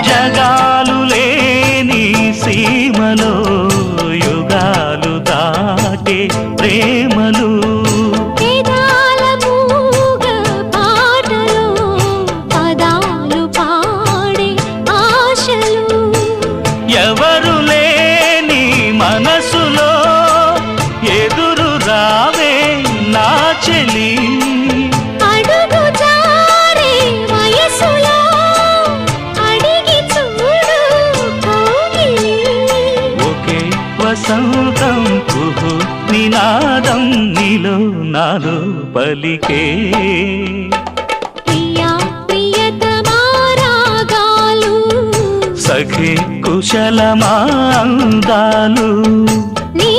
జగాలు లేని సీమలో యుగాలు దాటే ప్రేమలు వేదాల మూగ పాటలో పదాలు పాడే ఆశలు ఎవరు లేని మనసులో ఎదురు రావే నా చెలి అడుగు జారే వయసులో అడిగి చూడు కౌగిలి ఒకే వసంతం కుహు నినాదం నీలో నాలో పలికే ప్రియా ప్రియతమా రాగాలు సఖి కుశలమా అందాలు నీ